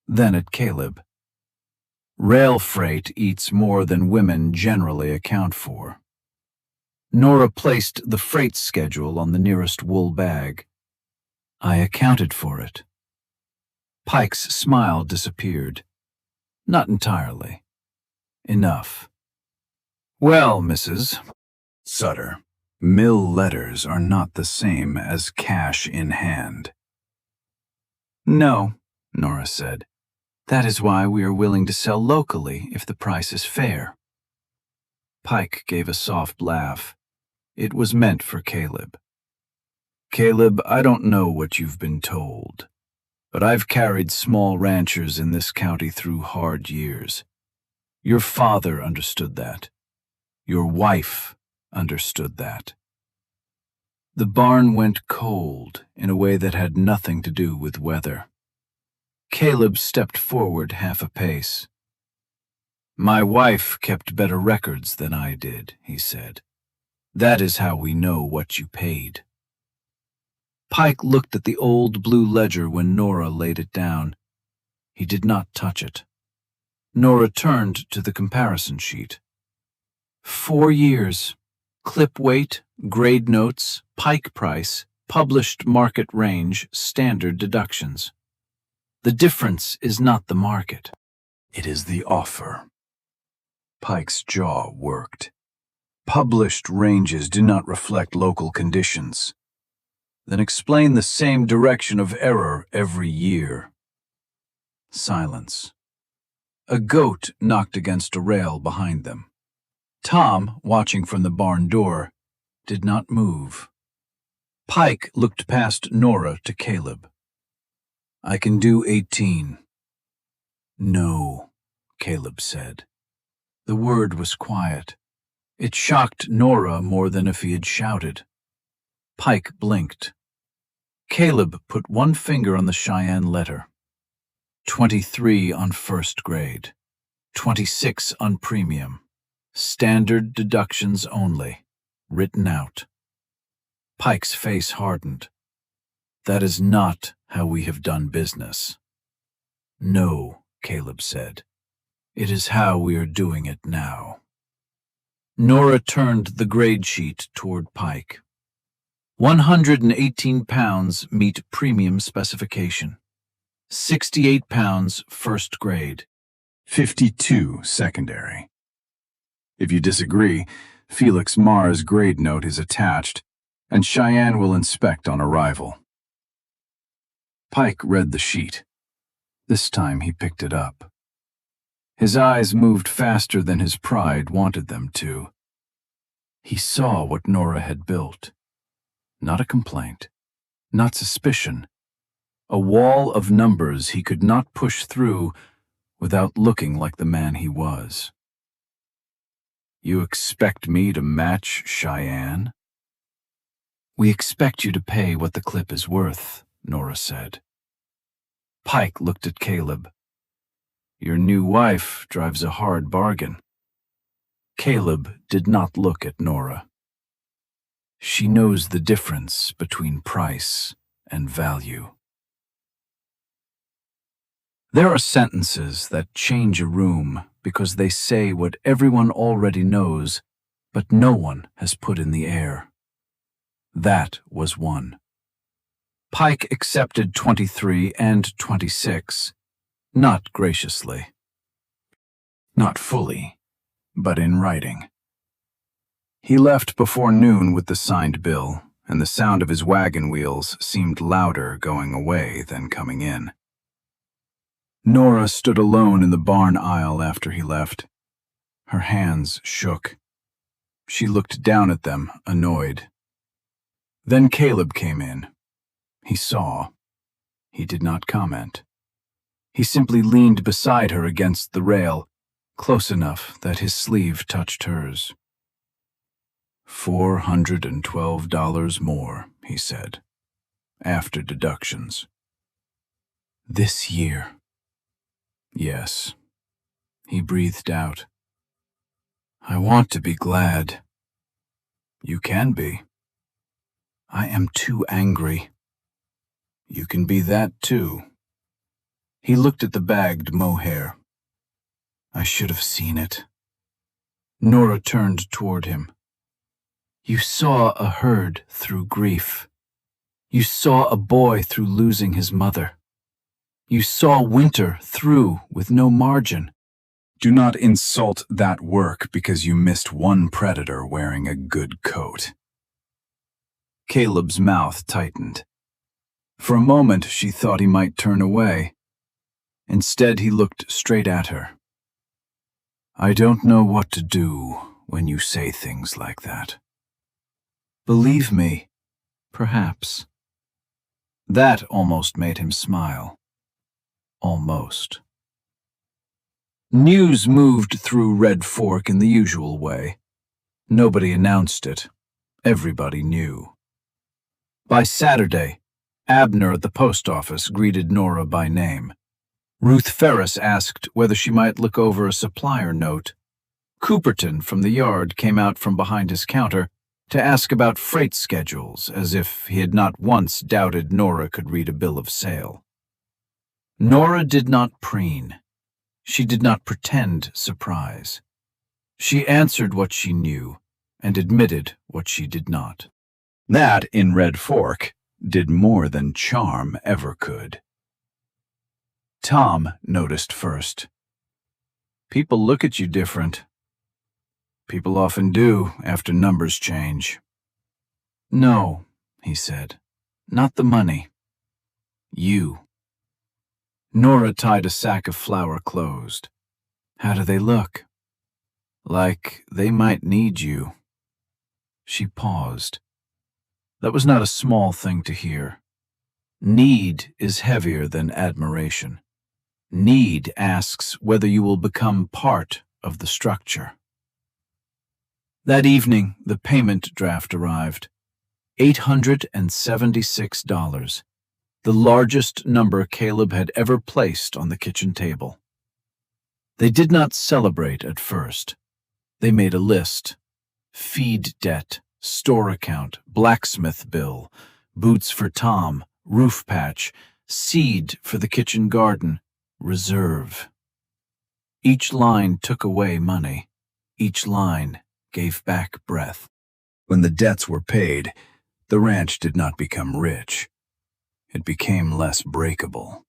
then at Caleb. Rail freight eats more than women generally account for. Nora placed the freight schedule on the nearest wool bag. "I accounted for it." Pike's smile disappeared. Not entirely. Enough. "Well, Mrs. Sutter, mill letters are not the same as cash in hand." "No," Nora said. "That is why we are willing to sell locally if the price is fair." Pike gave a soft laugh. It was meant for Caleb. "Caleb, I don't know what you've been told, but I've carried small ranchers in this county through hard years. Your father understood that. Your wife understood that." The barn went cold in a way that had nothing to do with weather. Caleb stepped forward half a pace. "My wife kept better records than I did," he said. "That is how we know what you paid." Pike looked at the old blue ledger when Nora laid it down. He did not touch it. Nora turned to the comparison sheet. 4 years, clip weight, grade notes, Pike price, published market range, standard deductions. The difference is not the market. It is the offer. Pike's jaw worked. Published ranges do not reflect local conditions. Then explain the same direction of error every year. Silence. A goat knocked against a rail behind them. Tom, watching from the barn door, did not move. Pike looked past Nora to Caleb. "I can do 18. "No," Caleb said. The word was quiet. It shocked Nora more than if he had shouted. Pike blinked. Caleb put one finger on the Cheyenne letter. 23 on first grade. 26 on premium. Standard deductions only. Written out. Pike's face hardened. That is not how we have done business. No, Caleb said. It is how we are doing it now. Nora turned the grade sheet toward Pike. 118 pounds meet premium specification. 68 pounds first grade. 52 secondary. If you disagree, Felix Marr's grade note is attached, and Cheyenne will inspect on arrival. Pike read the sheet. This time he picked it up. His eyes moved faster than his pride wanted them to. He saw what Nora had built. Not a complaint, not suspicion. A wall of numbers he could not push through without looking like the man he was. You expect me to match Cheyenne? We expect you to pay what the clip is worth, Nora said. Pike looked at Caleb. Your new wife drives a hard bargain. Caleb did not look at Nora. She knows the difference between price and value. There are sentences that change a room because they say what everyone already knows, but no one has put in the air. That was one. Pike accepted 23 and 26, not graciously. Not fully, but in writing. He left before noon with the signed bill, and the sound of his wagon wheels seemed louder going away than coming in. Nora stood alone in the barn aisle after he left. Her hands shook. She looked down at them, annoyed. Then Caleb came in. He saw. He did not comment. He simply leaned beside her against the rail, close enough that his sleeve touched hers. $412 more, he said, after deductions. This year. Yes, he breathed out. I want to be glad. You can be. I am too angry. You can be that too. He looked at the bagged mohair. I should have seen it. Nora turned toward him. You saw a herd through grief. You saw a boy through losing his mother. You saw winter through with no margin. Do not insult that work because you missed one predator wearing a good coat. Caleb's mouth tightened. For a moment she thought he might turn away. Instead he looked straight at her. I don't know what to do when you say things like that. Believe me, perhaps. That almost made him smile. Almost. News moved through Red Fork in the usual way. Nobody announced it. Everybody knew. By Saturday, Abner at the post office greeted Nora by name. Ruth Ferris asked whether she might look over a supplier note. Cooperton from the yard came out from behind his counter to ask about freight schedules, as if he had not once doubted Nora could read a bill of sale. Nora did not preen. She did not pretend surprise. She answered what she knew and admitted what she did not. That, in Red Fork, did more than charm ever could. Tom noticed first. People look at you different. People often do after numbers change. No, he said, not the money. You. Nora tied a sack of flour closed. How do they look? Like they might need you. She paused. That was not a small thing to hear. Need is heavier than admiration. Need asks whether you will become part of the structure. That evening, the payment draft arrived. $876, the largest number Caleb had ever placed on the kitchen table. They did not celebrate at first. They made a list: feed debt, store account, blacksmith bill, boots for Tom, roof patch, seed for the kitchen garden, reserve. Each line took away money. Each line gave back breath. When the debts were paid, the ranch did not become rich. It became less breakable.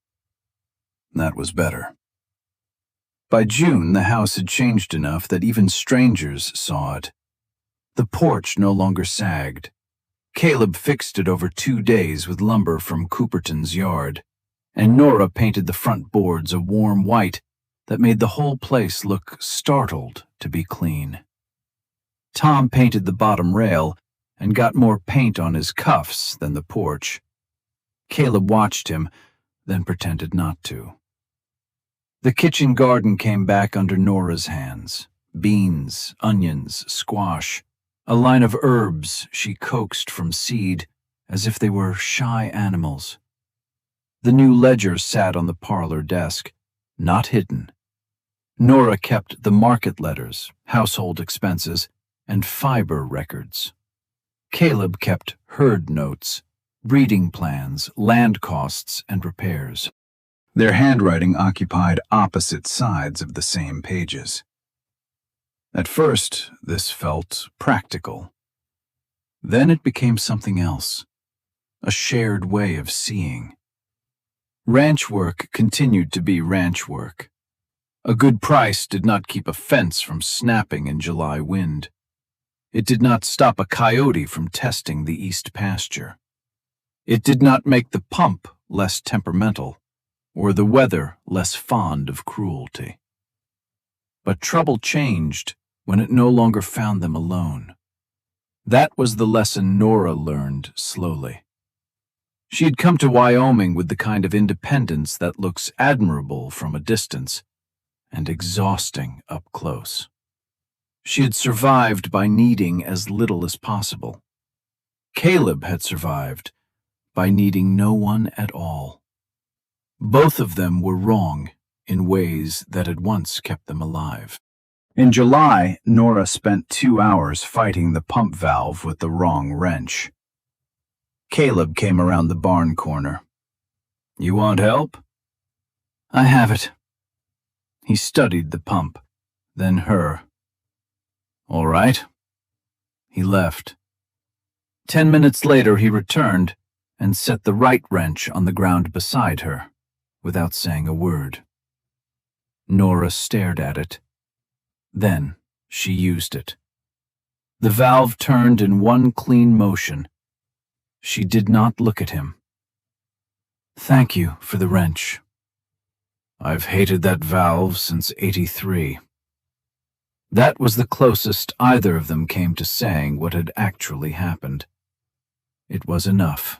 That was better. By June, the house had changed enough that even strangers saw it. The porch no longer sagged. Caleb fixed it over 2 days with lumber from Cooperton's yard, and Nora painted the front boards a warm white that made the whole place look startled to be clean. Tom painted the bottom rail and got more paint on his cuffs than the porch. Caleb watched him, then pretended not to. The kitchen garden came back under Nora's hands. Beans, onions, squash, a line of herbs she coaxed from seed as if they were shy animals. The new ledger sat on the parlor desk, not hidden. Nora kept the market letters, household expenses, and fiber records. Caleb kept herd notes, breeding plans, land costs, and repairs. Their handwriting occupied opposite sides of the same pages. At first, this felt practical. Then it became something else, a shared way of seeing. Ranch work continued to be ranch work. A good price did not keep a fence from snapping in July wind. It did not stop a coyote from testing the east pasture. It did not make the pump less temperamental, or the weather less fond of cruelty. But trouble changed when it no longer found them alone. That was the lesson Nora learned slowly. She had come to Wyoming with the kind of independence that looks admirable from a distance and exhausting up close. She had survived by needing as little as possible. Caleb had survived by needing no one at all. Both of them were wrong in ways that had once kept them alive. In July, Nora spent 2 hours fighting the pump valve with the wrong wrench. Caleb came around the barn corner. "You want help?" "I have it." He studied the pump, then her. "All right." He left. 10 minutes later he returned and set the right wrench on the ground beside her, without saying a word. Nora stared at it. Then she used it. The valve turned in one clean motion. She did not look at him. "Thank you for the wrench." "I've hated that valve since '83. That was the closest either of them came to saying what had actually happened. It was enough.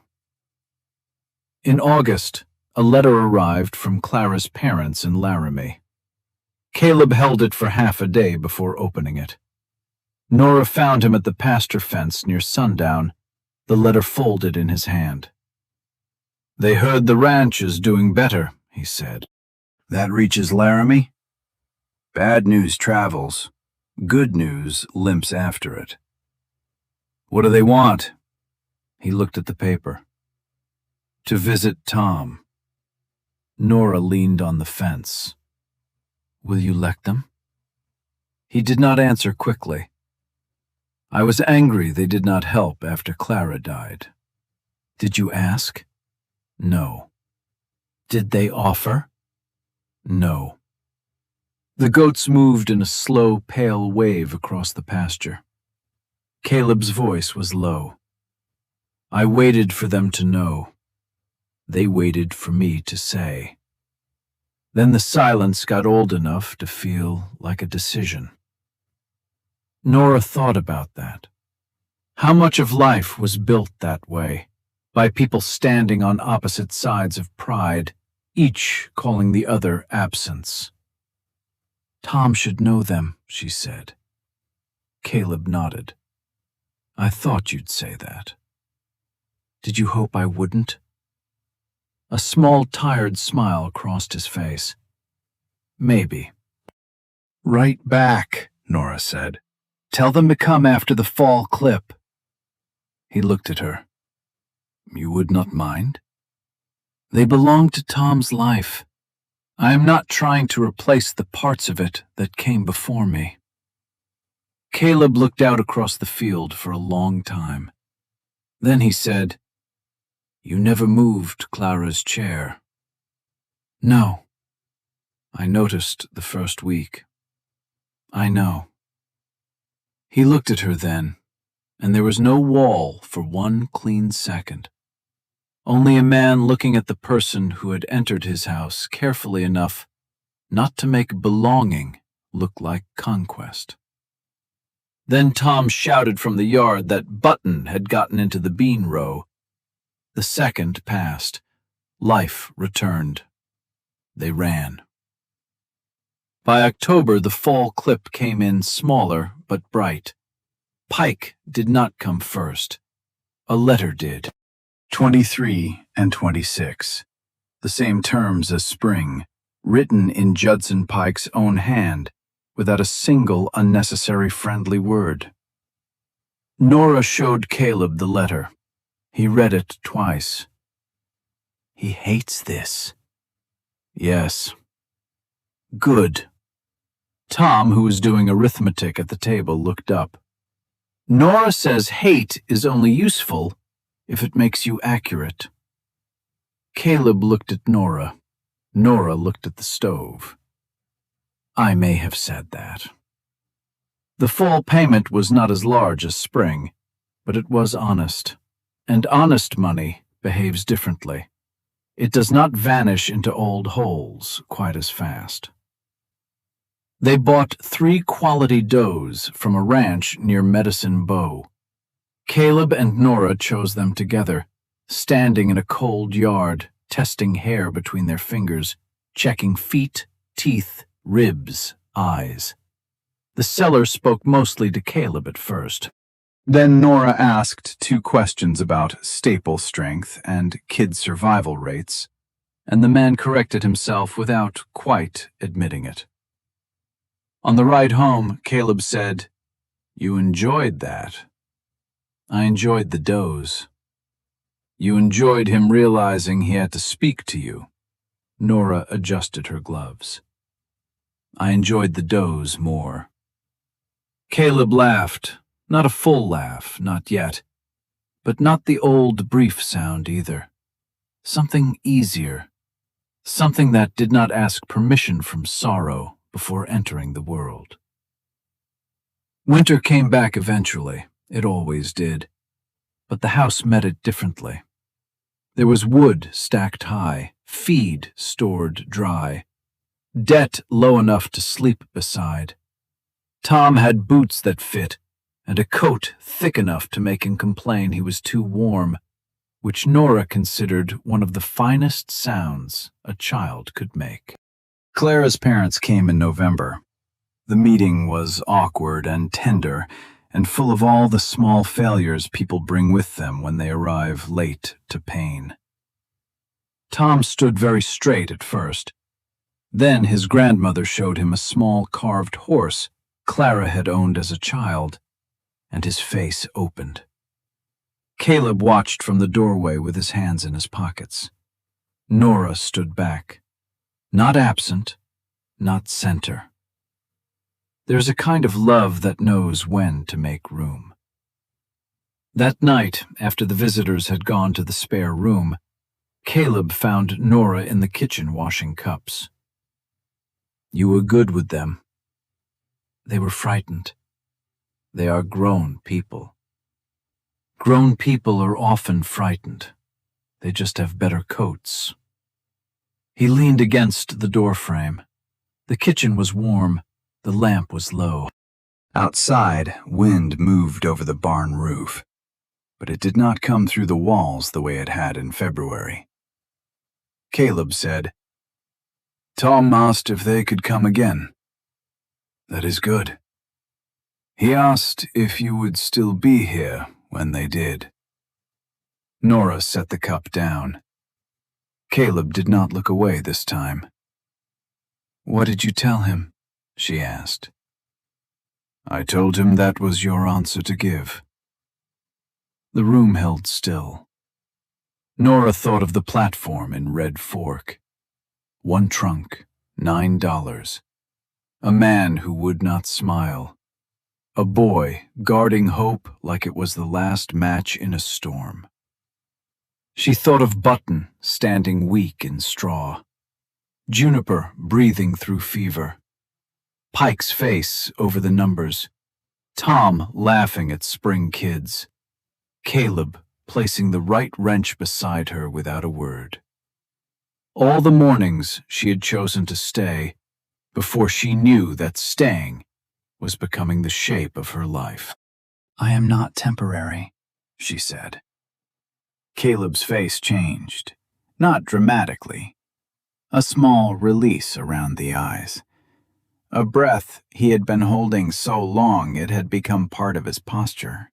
In August, a letter arrived from Clara's parents in Laramie. Caleb held it for half a day before opening it. Nora found him at the pasture fence near sundown, the letter folded in his hand. "They heard the ranch is doing better," he said. "That reaches Laramie? Bad news travels. Good news limps after it." "What do they want?" He looked at the paper. "To visit Tom." Nora leaned on the fence. "Will you let them?" He did not answer quickly. "I was angry they did not help after Clara died." "Did you ask?" "No." "Did they offer?" "No." The goats moved in a slow, pale wave across the pasture. Caleb's voice was low. "I waited for them to know. They waited for me to say." Then the silence got old enough to feel like a decision. Nora thought about that. How much of life was built that way, by people standing on opposite sides of pride, each calling the other absence. "Tom should know them," she said. Caleb nodded. "I thought you'd say that." Did you hope I wouldn't? A small, tired smile crossed his face. Maybe. Right back, Nora said. Tell them to come after the fall clip. He looked at her. You would not mind? They belong to Tom's life. I am not trying to replace the parts of it that came before me. Caleb looked out across the field for a long time. Then he said, You never moved Clara's chair. No. I noticed the first week. I know. He looked at her then, and there was no wall for one clean second. Only a man looking at the person who had entered his house carefully enough not to make belonging look like conquest. Then Tom shouted from the yard that Button had gotten into the bean row. The second passed. Life returned. They ran. By October, the fall clip came in smaller but bright. Pike did not come first. A letter did. 23 and 26. The same terms as spring, written in Judson Pike's own hand, without a single unnecessary friendly word. Nora showed Caleb the letter. He read it twice. He hates this. Yes. Good. Tom, who was doing arithmetic at the table, looked up. Nora says hate is only useful if it makes you accurate. Caleb looked at Nora. Nora looked at the stove. I may have said that. The fall payment was not as large as spring, but it was honest. And honest money behaves differently. It does not vanish into old holes quite as fast. They bought 3 quality does from a ranch near Medicine Bow. Caleb and Nora chose them together, standing in a cold yard, testing hair between their fingers, checking feet, teeth, ribs, eyes. The seller spoke mostly to Caleb at first. Then Nora asked 2 questions about staple strength and kid survival rates, and the man corrected himself without quite admitting it. On the ride home, Caleb said, You enjoyed that. I enjoyed the does. You enjoyed him realizing he had to speak to you. Nora adjusted her gloves. I enjoyed the does more. Caleb laughed, not a full laugh, not yet, but not the old brief sound either. Something easier, something that did not ask permission from sorrow before entering the world. Winter came back eventually. It always did. But the house met it differently. There was wood stacked high, feed stored dry, debt low enough to sleep beside. Tom had boots that fit, and a coat thick enough to make him complain he was too warm, which Nora considered one of the finest sounds a child could make. Clara's parents came in November. The meeting was awkward and tender, and full of all the small failures people bring with them when they arrive late to pain. Tom stood very straight at first. Then his grandmother showed him a small carved horse Clara had owned as a child, and his face opened. Caleb watched from the doorway with his hands in his pockets. Nora stood back. Not absent, not center. There's a kind of love that knows when to make room. That night, after the visitors had gone to the spare room, Caleb found Nora in the kitchen washing cups. You were good with them. They were frightened. They are grown people. Grown people are often frightened. They just have better coats. He leaned against the doorframe. The kitchen was warm. The lamp was low. Outside, wind moved over the barn roof, but it did not come through the walls the way it had in February. Caleb said, Tom asked if they could come again. That is good. He asked if you would still be here when they did. Nora set the cup down. Caleb did not look away this time. "What did you tell him?" she asked. "I told him that was your answer to give." The room held still. Nora thought of the platform in Red Fork. One trunk, $9. A man who would not smile. A boy guarding hope like it was the last match in a storm. She thought of Button standing weak in straw. Juniper breathing through fever. Pike's face over the numbers. Tom laughing at spring kids. Caleb placing the right wrench beside her without a word. All the mornings she had chosen to stay before she knew that staying was becoming the shape of her life. "I am not temporary," she said. Caleb's face changed, not dramatically. A small release around the eyes. A breath he had been holding so long it had become part of his posture.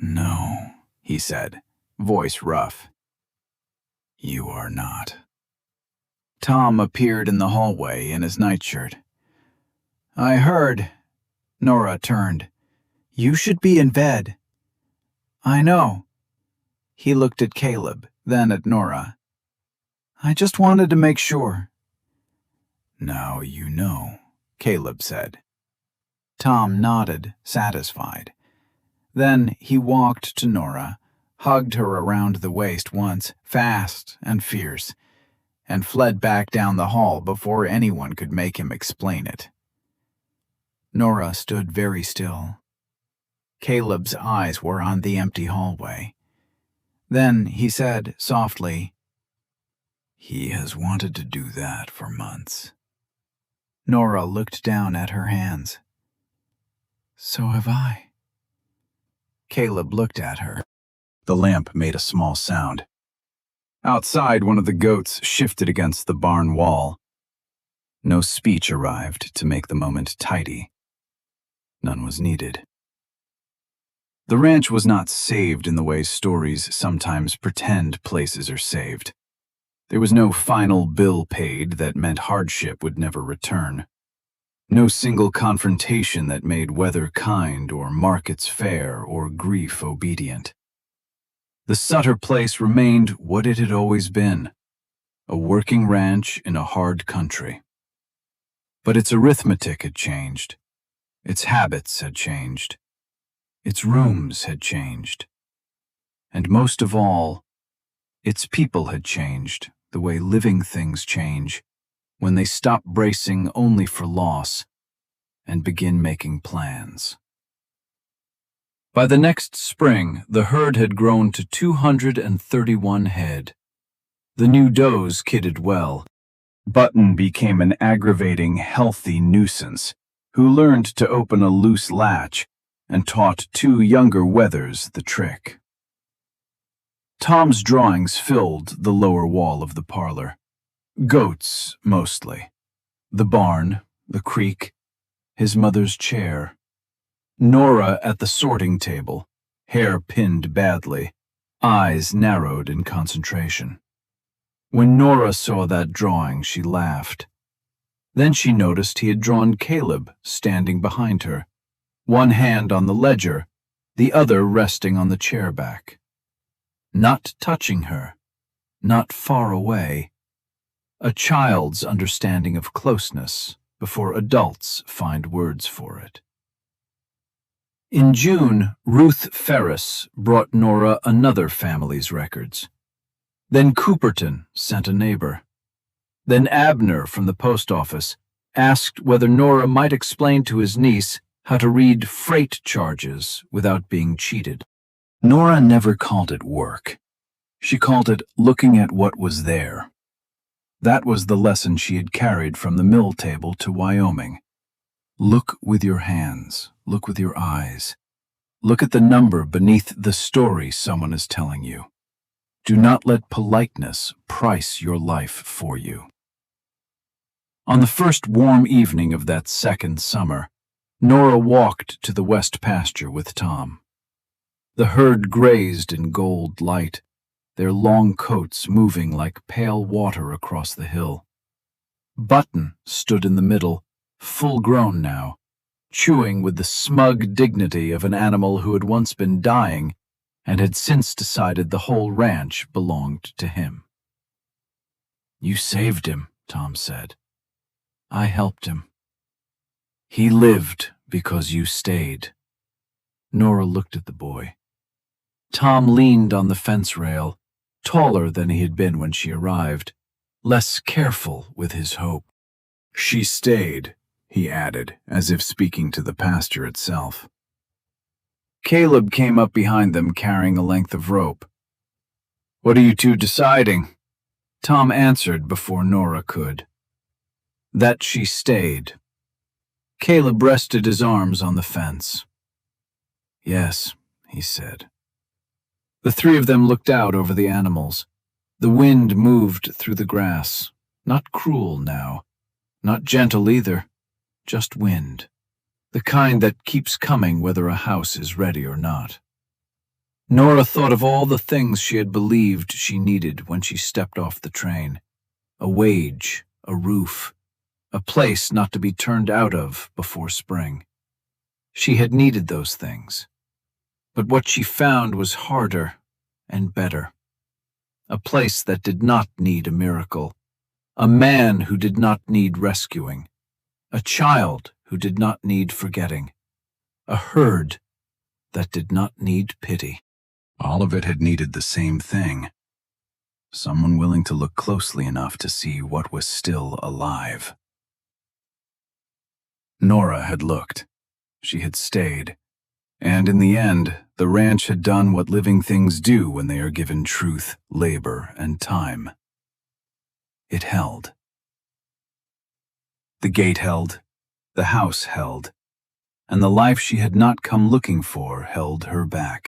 "No," he said, voice rough. "You are not." Tom appeared in the hallway in his nightshirt. "I heard." Nora turned. "You should be in bed." "I know." He looked at Caleb, then at Nora. "I just wanted to make sure." "Now you know," Caleb said. Tom nodded, satisfied. Then he walked to Nora, hugged her around the waist once, fast and fierce, and fled back down the hall before anyone could make him explain it. Nora stood very still. Caleb's eyes were on the empty hallway. Then he said softly, "He has wanted to do that for months." Nora looked down at her hands. "So have I." Caleb looked at her. The lamp made a small sound. Outside, one of the goats shifted against the barn wall. No speech arrived to make the moment tidy. None was needed. The ranch was not saved in the way stories sometimes pretend places are saved. There was no final bill paid that meant hardship would never return. No single confrontation that made weather kind or markets fair or grief obedient. The Sutter place remained what it had always been, a working ranch in a hard country. But its arithmetic had changed. Its habits had changed. Its rooms had changed. And most of all, its people had changed the way living things change when they stop bracing only for loss and begin making plans. By the next spring, the herd had grown to 231 head. The new does kidded well. Button became an aggravating, healthy nuisance who learned to open a loose latch and taught two younger wethers the trick. Tom's drawings filled the lower wall of the parlor. Goats, mostly. The barn, the creek, his mother's chair. Nora at the sorting table, hair pinned badly, eyes narrowed in concentration. When Nora saw that drawing, she laughed. Then she noticed he had drawn Caleb standing behind her, one hand on the ledger, the other resting on the chair back. Not touching her, not far away. A child's understanding of closeness before adults find words for it. In June, Ruth Ferris brought Nora another family's records. Then Cooperton sent a neighbor. Then Abner from the post office asked whether Nora might explain to his niece how to read freight charges without being cheated. Nora never called it work. She called it looking at what was there. That was the lesson she had carried from the mill table to Wyoming. Look with your hands. Look with your eyes. Look at the number beneath the story someone is telling you. Do not let politeness price your life for you. On the first warm evening of that second summer, Nora walked to the west pasture with Tom. The herd grazed in gold light, their long coats moving like pale water across the hill. Button stood in the middle, full-grown now, chewing with the smug dignity of an animal who had once been dying and had since decided the whole ranch belonged to him. "You saved him," Tom said. "I helped him. He lived because you stayed." Nora looked at the boy. Tom leaned on the fence rail, taller than he had been when she arrived, less careful with his hope. "She stayed," he added, as if speaking to the pasture itself. Caleb came up behind them carrying a length of rope. "What are you two deciding?" Tom answered before Nora could. "That she stayed." Caleb rested his arms on the fence. "Yes," he said. The three of them looked out over the animals. The wind moved through the grass, not cruel now, not gentle either, just wind, the kind that keeps coming whether a house is ready or not. Nora thought of all the things she had believed she needed when she stepped off the train: a wage, a roof, a place not to be turned out of before spring. She had needed those things, but what she found was harder and better. A place that did not need a miracle, a man who did not need rescuing, a child who did not need forgetting, a herd that did not need pity. All of it had needed the same thing: someone willing to look closely enough to see what was still alive. Nora had looked. She had stayed. And in the end, the ranch had done what living things do when they are given truth, labor, and time. It held. The gate held, the house held, and the life she had not come looking for held her back.